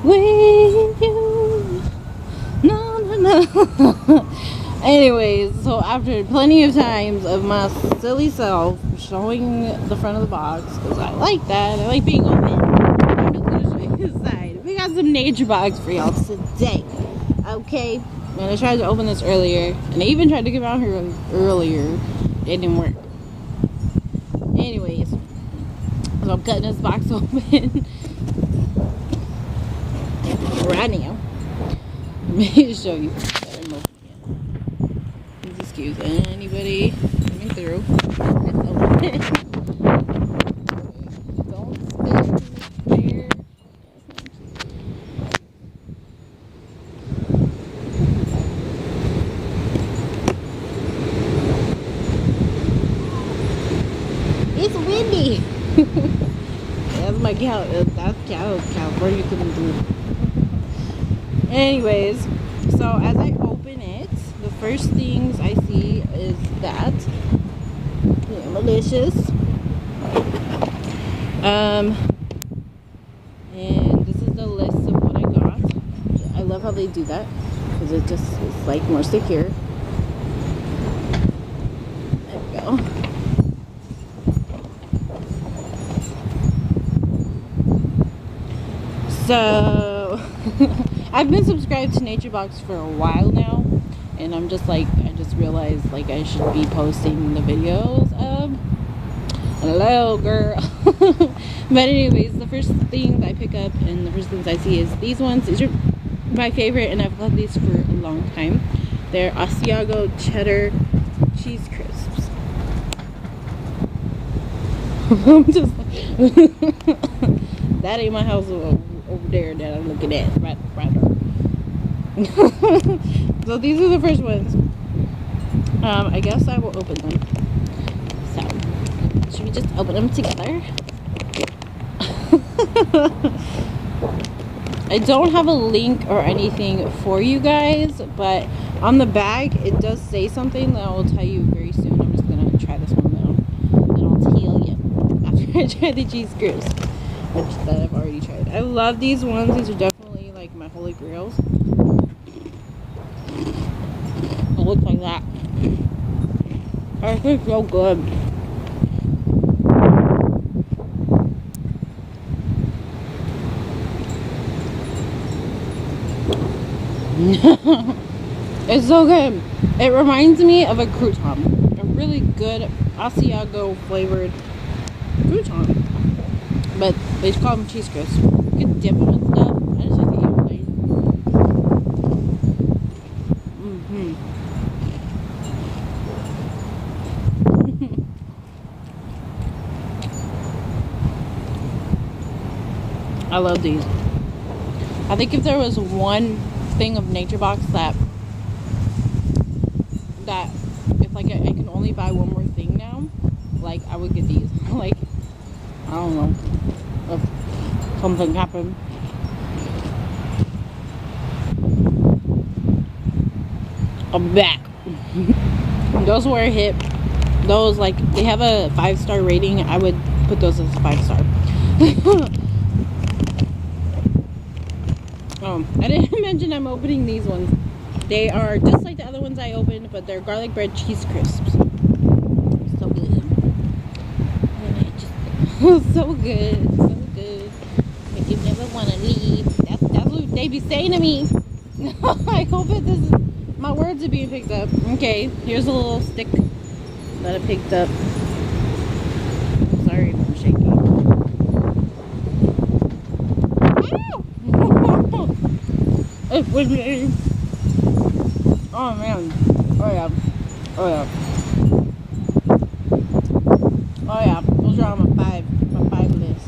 with you. No, no, no. Anyways, so after plenty of times of my silly self showing the front of the box, because I like that, I like being open, I'm just going to show you this side. We got some nature box for y'all today. Okay? And I tried to open this earlier, and I even tried to get out here earlier. It didn't work. Anyways, so I'm cutting this box open right now. Let me show you. Please excuse anybody coming through. It's open. Don't spit there. It's windy. That's my cow. That's California coming through. Anyways, so as I open it, the first things I see is that malicious. And this is the list of what I got. I love how they do that because it's like more secure. There we go. So I've been subscribed to NatureBox for a while now, and I just realized like I should be posting the videos of hello girl. But anyways, the first things I pick up and the first things I see is these ones. These are my favorite, and I've got these for a long time. They're Asiago cheddar cheese crisps. I'm just that ain't my house over there that I'm looking at right there. So these are the first ones. I guess I will open them. So should we just open them together? I don't have a link or anything for you guys, but on the bag it does say something that I will tell you very soon. I'm just gonna try this one now, and I'll tell you after I try the cheese crisps, which that I've already tried. I love these ones. These are definitely like my holy grails. It looks like that. It tastes so good. It's so good. It reminds me of a crouton. A really good Asiago flavored crouton. But they just call them cheese crisps. You can dip them and stuff. I just like to eat them plain. I love these. I think if there was one thing of NatureBox that if like I can only buy one more thing now, like I would get these. Like I don't know if something happened. I'm back. Those were a hit. Those, like, they have a 5-star rating. I would put those as a 5-star. I didn't mention I'm opening these ones. They are just like the other ones I opened, but they're garlic bread cheese crisps. So good. So good. So good. Make you never want to leave. That's what they be saying to me. I hope my words are being picked up. Okay, here's a little stick that I picked up. Sorry if I'm shaking. It's windy. Oh man. Oh yeah. Oh yeah. Oh yeah. Those are on my five list.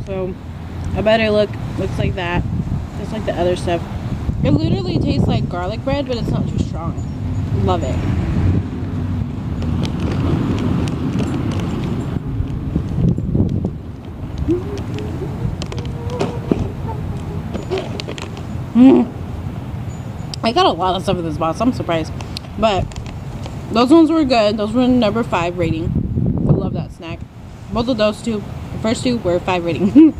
So I better looks like that, just like the other stuff. It literally tastes like garlic bread, but it's not too strong. Love it. I got a lot of stuff in this box. I'm surprised. But those ones were good. Those were number 5 rating. I love that snack. Both of those two, the first two were 5 rating.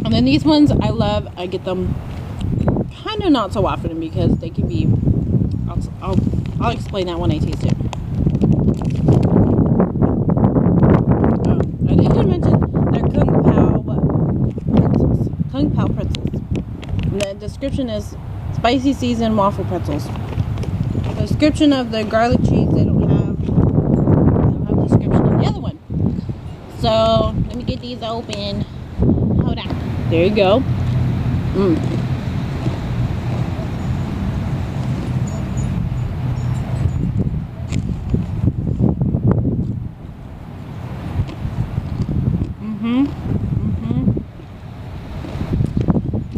And then these ones I love. I get them kind of not so often because they can be, I'll explain that when I taste it. Oh, I didn't mention they're Kung Pao pretzels. Kung Pao pretzels. And the description is spicy seasoned waffle pretzels. The description of the garlic cheese they don't have description of the other one. So let me get these open. Hold on. There you go.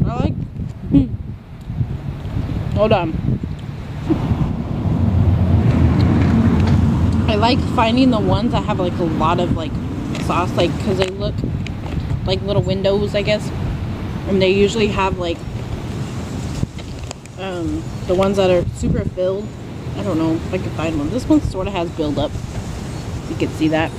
I like. Hold on. I like finding the ones that have like a lot of like sauce, like because they look like little windows, I guess, and they usually have like the ones that are super filled. I don't know if I can find one. This one sort of has build up. You can see that.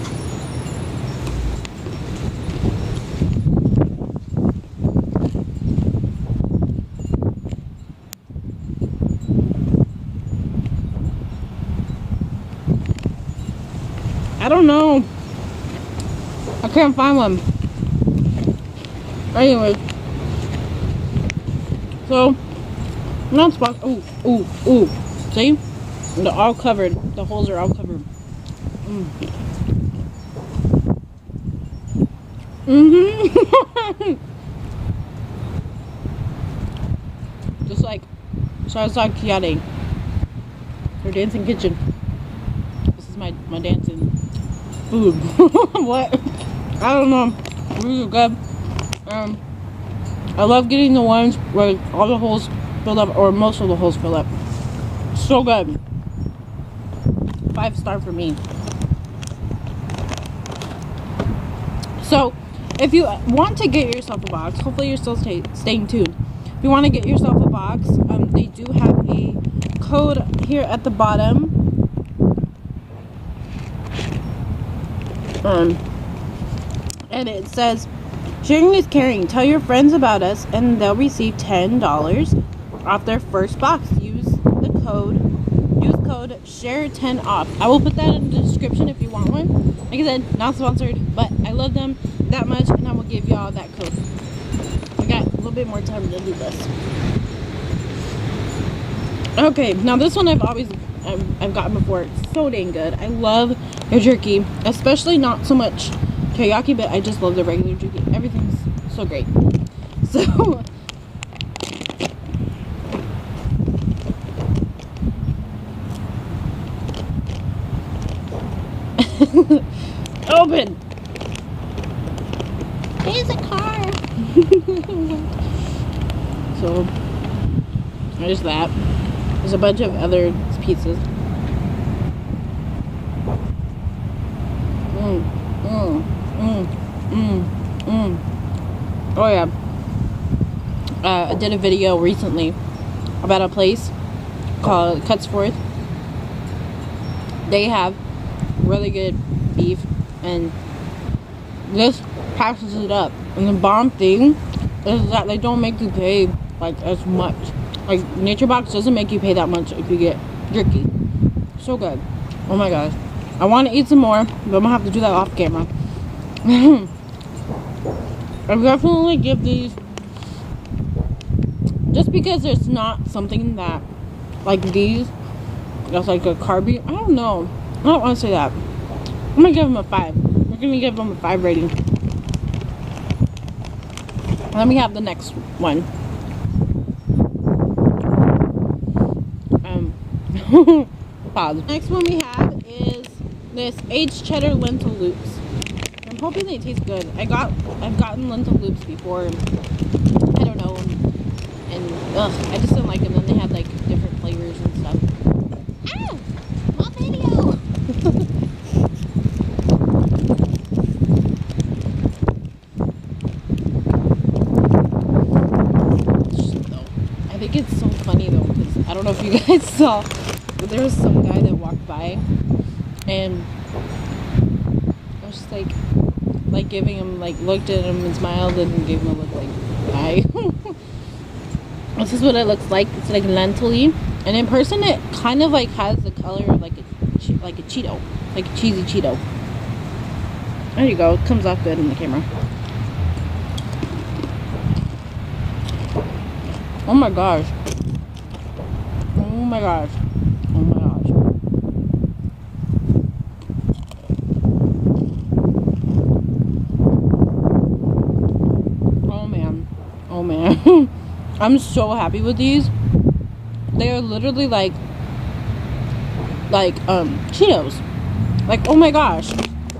I don't know. I can't find one. Anyway, so not spot. Ooh. See, they're all covered. The holes are all covered. Just like Sarazak Kiyade, her dancing kitchen. This is my dancing food. What? I don't know. Really good. I love getting the ones where all the holes fill up, or most of the holes fill up. So good. 5-star for me. So, if you want to get yourself a box, hopefully you're still staying tuned. If you want to get yourself a box, they do have a code here at the bottom. And it says, sharing is caring. Tell your friends about us and they'll receive $10 off their first box. Use code SHARE10OFF. I will put that in the description if you want one. Like I said, not sponsored, but I love them that much and I will give y'all that code. I got a little bit more time to do this. Okay, now this one I've gotten before. It's so dang good. I love their jerky, especially not so much teriyaki, but I just love the regular jerky. Everything's so great. So open. There's a car. So there's that. There's a bunch of other pizzas. Oh yeah. I did a video recently about a place called Cuts Forth. They have really good beef and this passes it up. And the bomb thing is that they don't make you pay like as much. Like Nature Box doesn't make you pay that much if you get jerky. So good. Oh my gosh. I want to eat some more, but I'm gonna have to do that off camera. I definitely give these, just because there's not something that like these that's like a carby. I don't know. I don't want to say that. I'm gonna give them a 5. We're gonna give them a 5 rating. Let me have the next one. Pause. Next one we have is this aged cheddar lentil loops. I'm hoping they taste good. I've gotten lentil loops before. I don't know, and I just didn't like them. And they had like different flavors and stuff. Ah, my video. I don't know if you guys saw, but there was some guy that walked by, and I was just like giving him, like, looked at him and smiled and gave him a look like, hi. This is what it looks like. It's like lentil-y, and in person it kind of like has the color of like a Cheeto, like a cheesy Cheeto. There you go. It comes off good in the camera. Oh my gosh. Oh my gosh. Oh my gosh. Oh man. Oh man. I'm so happy with these. They are literally like Cheetos. Like, oh my gosh.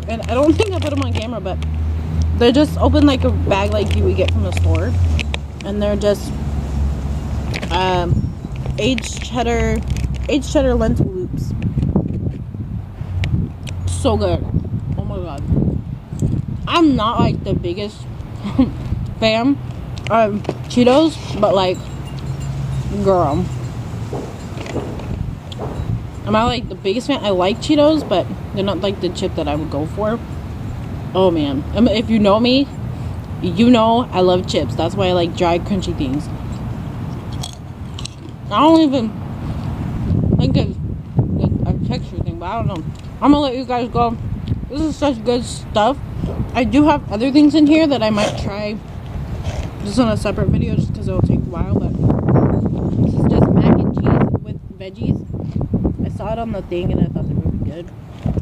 And I don't think I put them on camera, but they're just open like a bag like you would get from the store. And they're just aged cheddar lentil loops. So good. Oh my god. I'm not like the biggest fan of Cheetos, but like, girl, I'm not like the biggest fan. I like Cheetos, but they're not like the chip that I would go for. Oh man. If you know me, you know I love chips. That's why I like dry, crunchy things. I don't even think it's a texture thing, but I don't know. I'm gonna let you guys go. This is such good stuff. I do have other things in here that I might try just on a separate video, just because it'll take a while, but this is just mac and cheese with veggies. I saw it on the thing and I thought they were really good.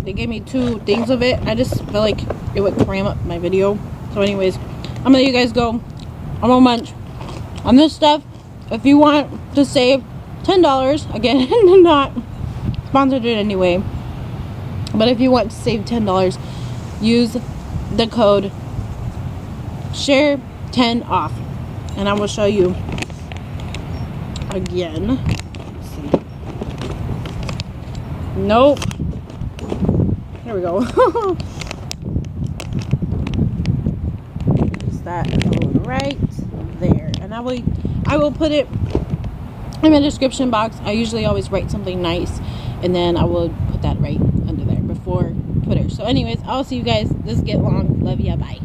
They gave me 2 things of it. I just felt like it would cram up my video. So anyways, I'm gonna let you guys go. I'm gonna munch on this stuff. If you want to save $10, again, not sponsored it anyway, but if you want to save $10, use the code SHARE10OFF, and I will show you again. Let's see. Nope. There we go. Just that code right there, and I will put it in the description box. I usually always write something nice, and then I will put that right under there before Twitter. So anyways, I'll see you guys. This get long. Love ya. Bye.